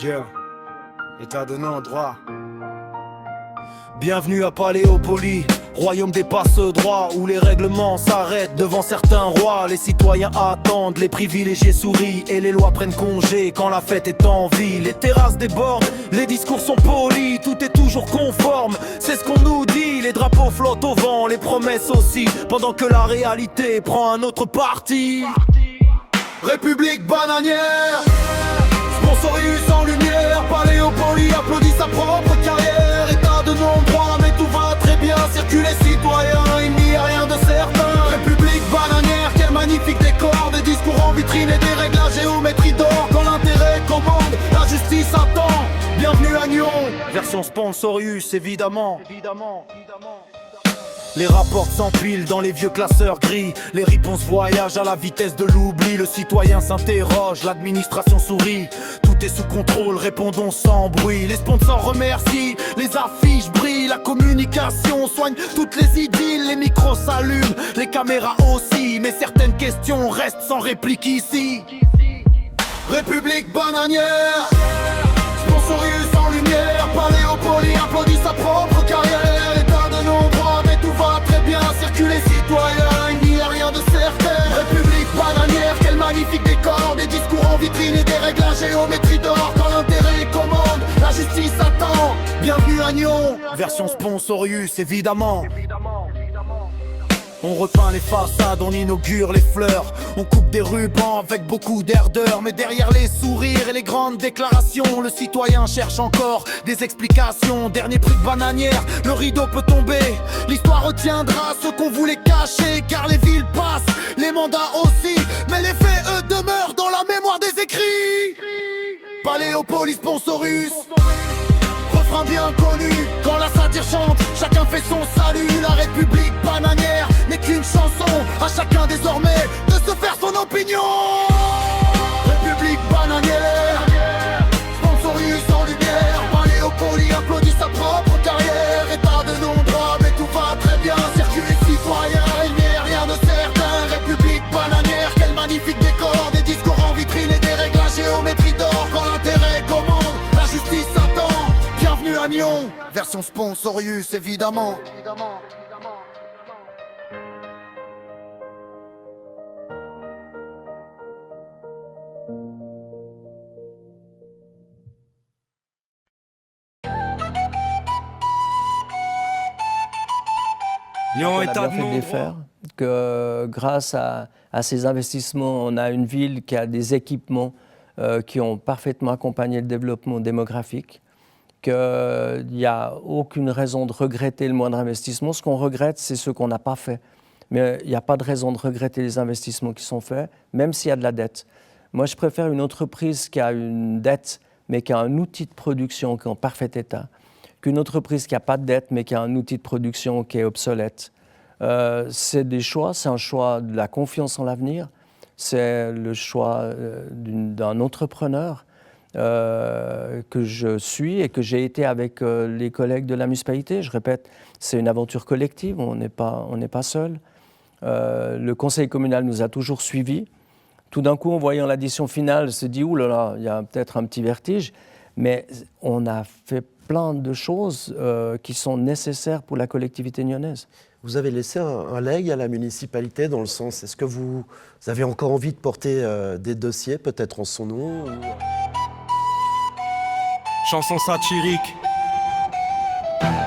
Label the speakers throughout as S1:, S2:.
S1: Dieu, état de non-droit. Bienvenue à Paléopolis, royaume des passe-droits, où les règlements s'arrêtent devant certains rois. Les citoyens attendent, les privilégiés sourient, et les lois prennent congé quand la fête est en vie. Les terrasses débordent, les discours sont polis, tout est toujours conforme, c'est ce qu'on nous dit. Les drapeaux flottent au vent, les promesses aussi, pendant que la réalité prend un autre parti. République bananière, Sponsorius en lumière, Paléopolis applaudit sa propre carrière. État de non-droit, mais tout va très bien. Circulez citoyens, il n'y a rien de certain. République bananière, quel magnifique décor. Des discours en vitrine et des règles à géométrie d'or. Quand l'intérêt commande, la justice attend. Bienvenue à Nyon, version Sponsorius évidemment. Les rapports s'empilent dans les vieux classeurs gris. Les réponses voyagent à la vitesse de l'oubli. Le citoyen s'interroge, l'administration sourit. Tout est sous contrôle, répondons sans bruit. Les sponsors remercient, les affiches brillent. La communication soigne toutes les idylles. Les micros s'allument, les caméras aussi. Mais certaines questions restent sans réplique ici. République bananière, Sponsorius en lumière, Paléopolis applaudit sa propre carrière. État de non-droit, mais tout va très bien. Circulez citoyens, il n'y a rien de certain. République bananière, quel magnifique décor. Des discours en vitrine et des règles à géométrie d'or. Quand l'intérêt commande, la justice attend. Bienvenue à Nyon, version Sponsorius évidemment. On repeint les façades, on inaugure les fleurs. On coupe des rubans avec beaucoup d'ardeur. Mais derrière les sourires et les grandes déclarations, le citoyen cherche encore des explications. Dernier prix de bananière, le rideau peut tomber. L'histoire retiendra ce qu'on voulait cacher. Car les villes passent, les mandats aussi. Mais les faits, eux, demeurent dans la mémoire des écrits. Paléopolis, Sponsorius, refrain bien connu. Quand la satire chante, chacun fait son salut. La République bananière n'est qu'une chanson. À chacun désormais de se faire son opinion. République bananière, Sponsorius en lumière, Paléopolis applaudit sa propre carrière. État de non-droit, mais tout va très bien. Circulez citoyens, il n'y a rien de certain. République bananière, quel magnifique décor. Des discours en vitrine et des règles à géométrie d'or. Quand l'intérêt commande, la justice attend. Bienvenue à Nyon, version Sponsorius évidemment.
S2: On a bien fait de les faire, que grâce à ces investissements, on a une ville qui a des équipements qui ont parfaitement accompagné le développement démographique, qu'il n'y a aucune raison de regretter le moindre investissement. Ce qu'on regrette, c'est ce qu'on n'a pas fait. Mais il n'y a pas de raison de regretter les investissements qui sont faits, même s'il y a de la dette. Moi, je préfère une entreprise qui a une dette, mais qui a un outil de production qui est en parfait état, qu'une entreprise qui n'a pas de dette, mais qui a un outil de production qui est obsolète. C'est des choix, c'est un choix de la confiance en l'avenir, c'est le choix d'un entrepreneur que je suis et que j'ai été avec les collègues de la municipalité. Je répète, c'est une aventure collective, on n'est pas seul. Le conseil communal nous a toujours suivis. Tout d'un coup, en voyant l'addition finale, on se dit « Ouh là là, il y a peut-être un petit vertige », mais on a fait plein de choses qui sont nécessaires pour la collectivité nyonnaise.
S3: Vous avez laissé un legs à la municipalité dans le sens, est-ce que vous avez encore envie de porter des dossiers, peut-être en son nom ou...
S1: Chanson satirique.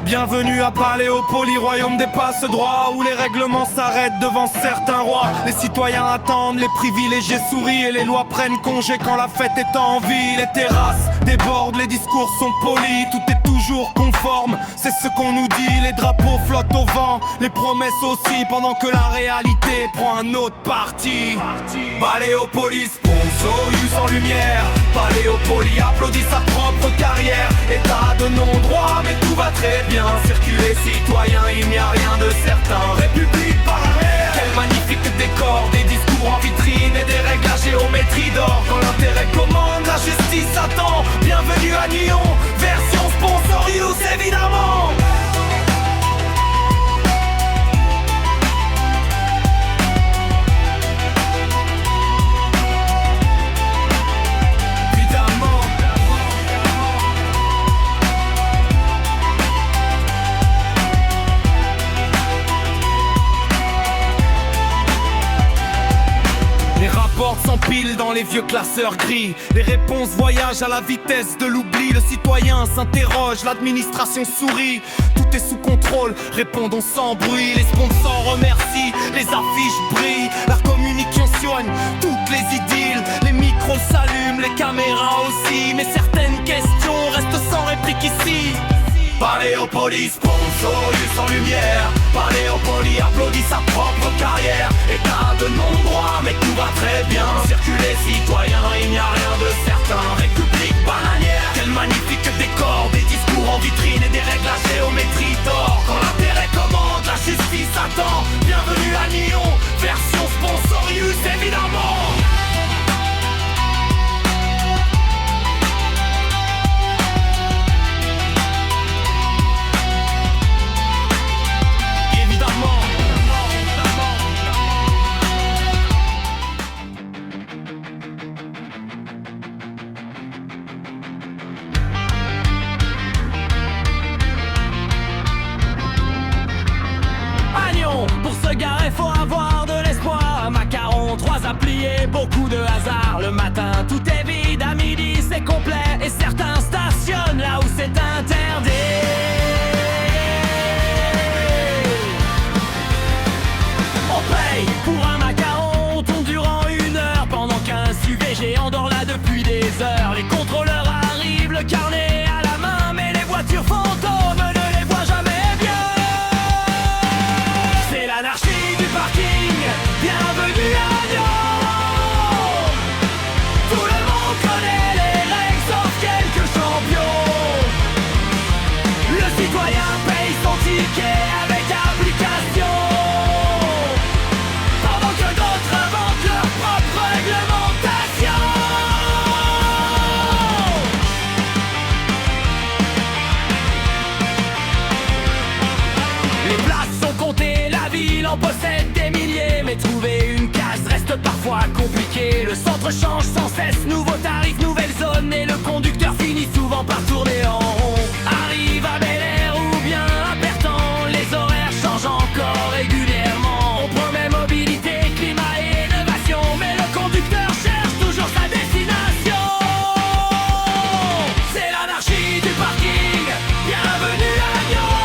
S1: Bienvenue à Paléopolis, royaume des passe-droits, où les règlements s'arrêtent devant certains rois. Les citoyens attendent, les privilégiés sourient, et les lois prennent congé quand la fête est en vie. Les terrasses débordent, les discours sont polis, tout est toujours conforme, c'est ce qu'on nous dit. Les drapeaux flottent au vent, les promesses aussi, pendant que la réalité prend un autre parti. Paléopolis, Sponsorius en lumière, Paléopolis applaudit sa propre carrière. État de non-droit, mais tout va très bien. Circulez citoyens, il n'y a rien de certain. République bananière, quel magnifique décor. Des discours en vitrine et des règles à géométrie d'or. Quand l'intérêt commande, la justice attend. Bienvenue à Nyon, version Sponsorius évidemment. déborde s'empile dans les vieux classeurs gris. Les réponses voyagent à la vitesse de l'oubli. Le citoyen s'interroge, l'administration sourit. Tout est sous contrôle, répondons sans bruit. Les sponsors remercient, les affiches brillent. La communication soigne toutes les idylles. Les micros s'allument, les caméras aussi. Mais certaines questions restent sans réplique ici. Paléopolis, sponsor sans lumière. Paléopolis applaudit sa propre carrière. État de non-droit, mais tout va très bien. Circuler citoyen, il n'y a rien de certain. République bananière, quel magnifique décor. Des discours en vitrine et des règles à géométrie d'or. Quand l'intérêt commande, la justice attend. Bienvenue à Nyon, version sponsorius évidemment. Pour se garer faut avoir de l'espoir. Macaron, 3 à plier, beaucoup de hasard. Le matin tout est vide, à midi c'est complet. Et certains stationnent là où c'est interdit. On paye pour un macaron, on tourne durant 1 heure. Pendant qu'un SUV géant dort là depuis des heures. Les contrôleurs arrivent, le carnet à la main. Mais les voitures fantômes ne les voient jamais. L'anarchie du parking, bienvenue à Nyon. Tout le monde connaît les règles sauf quelques champions. Le citoyen paye son ticket avec application, pendant que d'autres inventent leur propre réglementation. Les places sont comptées, la ville en possède des milliers. Mais trouver une case reste parfois compliqué. Le centre change sans cesse, nouveaux tarifs, nouvelles zones. Et le conducteur finit souvent par tourner en rond. Arrive à Bel Air ou bien à Pertan, les horaires changent encore régulièrement. On promet mobilité, climat et innovation, mais le conducteur cherche toujours sa destination. C'est l'anarchie du parking, bienvenue à Nyon.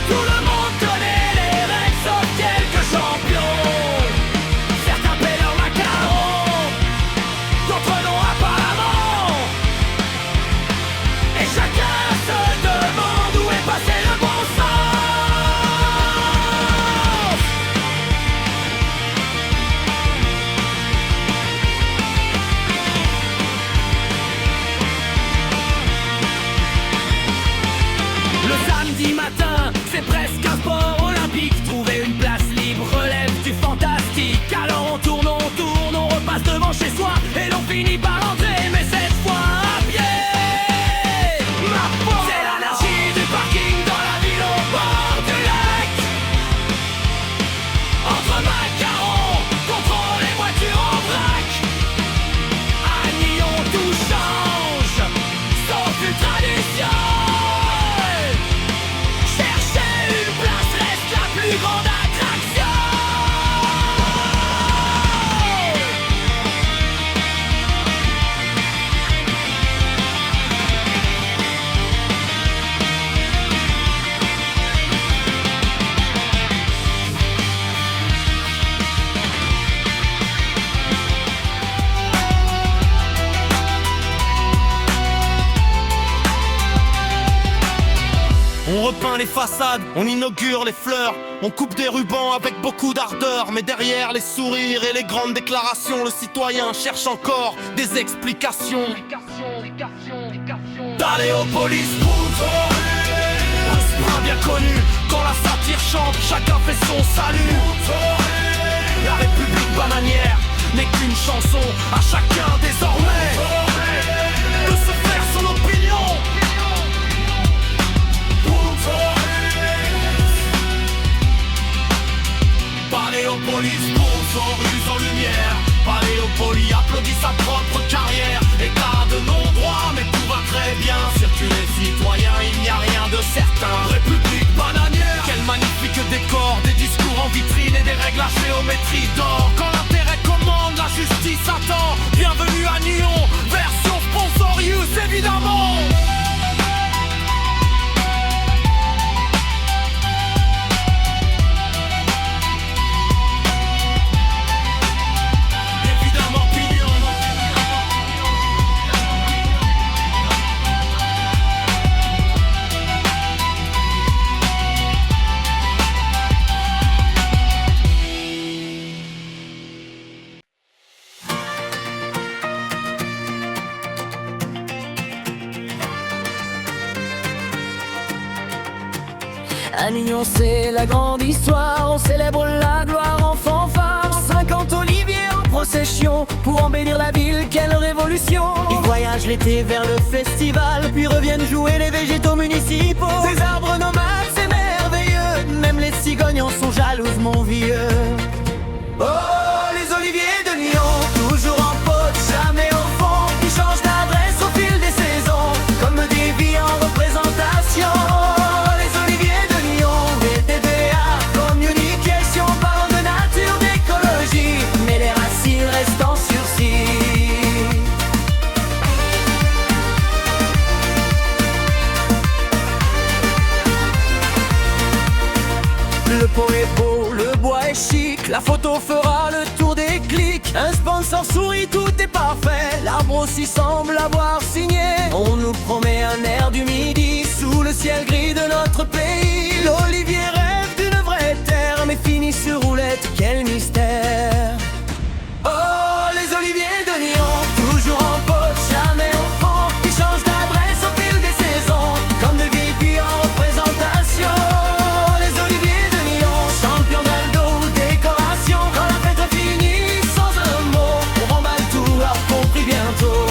S1: Tout le monde connaît les règles sauf quelques champions. Certains paient leur macaron, d'autres non apparemment. Et chacun se demande où est passé le bon sens. Le samedi matin, c'est presque un sport olympique. Trouver une place libre relève du fantastique. Alors on tourne, on repasse devant chez soi. Et l'on finit par entrer, mais cette fois à pied. Ma foi, c'est l'anarchie du parking dans la ville au bord du lac. Entre macarons, contrôle les voitures en vrac. À Nyon tout change, sauf une tradition. Chercher une place reste la plus grande attraction. On repeint les façades, on inaugure les fleurs, on coupe des rubans avec beaucoup d'ardeur. Mais derrière les sourires et les grandes déclarations, le citoyen cherche encore des explications. Paléopolis, un sprint bien connu. Quand la satire chante, chacun fait son salut. La République bananière n'est qu'une chanson, à chacun désormais de se faire son opinion. Paléopolis, sponsorise en lumière. Paléopolis applaudit sa propre carrière. État de non-droit, mais tout va très bien. Circuler citoyen, il n'y a rien de certain. République bananière, quel magnifique décor. Des discours en vitrine et des règles à géométrie d'or. Quand la
S4: Lannion, c'est la grande histoire, on célèbre la gloire en fanfare. 50 oliviers en procession, pour embellir la ville, quelle révolution.
S5: Ils voyagent l'été vers le festival, puis reviennent jouer les végétaux municipaux.
S4: Ces arbres nomades, c'est merveilleux, même les cigognes en sont jalouses, mon vieux. Oh, les oliviers de Lyon, toujours en pote, jamais au fond. Ils changent d'adresse au fil des saisons, comme des vies en représentation. Les oliviers de Lyon, VTBA, communication, parlant de nature, d'écologie, mais les racines restent en sursis. Le pot est beau, le bois est chic, la photo fera le tour des clics. Un sponsor sourit, tout est parfait, l'arbre aussi semble avoir signé. On nous promet un air du midi, sous le ciel gris de notre pays. L'olivier rêve d'une vraie terre, mais finit sur roulette, quel mystère. Oh, les oliviers de Lyon, toujours en pote, jamais au fond. Ils changent d'adresse au fil des saisons, comme de VIP en représentation. Les oliviers de Lyon, champions d'Aldo, décoration. Quand la fête est finie, sans un mot, on remballe tout, leur compris bientôt.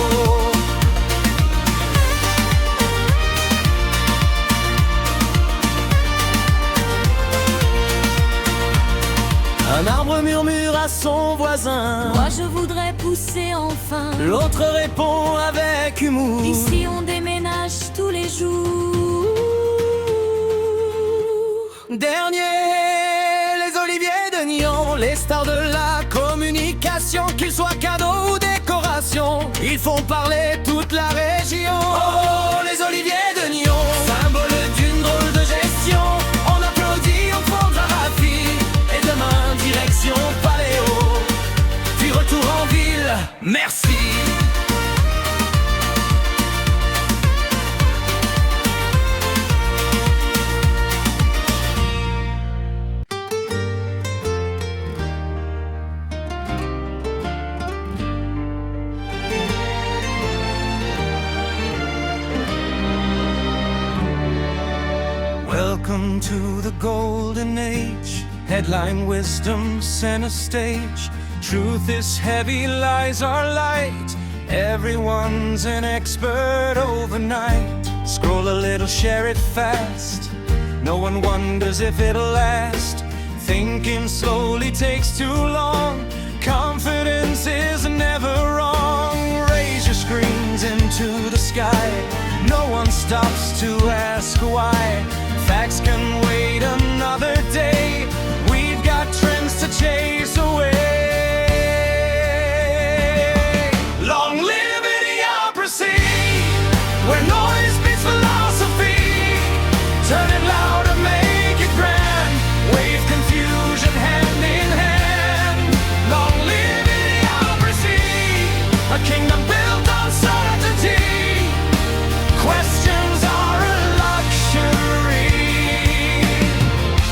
S4: Un arbre murmure à son voisin.
S6: Moi je voudrais pousser enfin.
S4: L'autre répond avec humour.
S6: Ici on déménage tous les jours.
S4: Dernier, les oliviers de Nyon, les stars de la communication, qu'ils soient cadeaux ou décorations, ils font parler toute la région. Oh, les oliviers de Nyon, symbole d'une drôle de gestion. On applaudit au fond de la raffie, et demain direction Paléo, puis retour en ville, merci. Welcome to the golden age. Headline wisdom, center stage. Truth is heavy, lies are light. Everyone's an expert overnight. Scroll a little, share it fast. No one wonders if it'll last. Thinking slowly takes too long. Confidence is never wrong. Raise your screens into the sky. No one stops to ask why. Facts can wait another day. We've got trends to chase away. Long live idiocracy, where no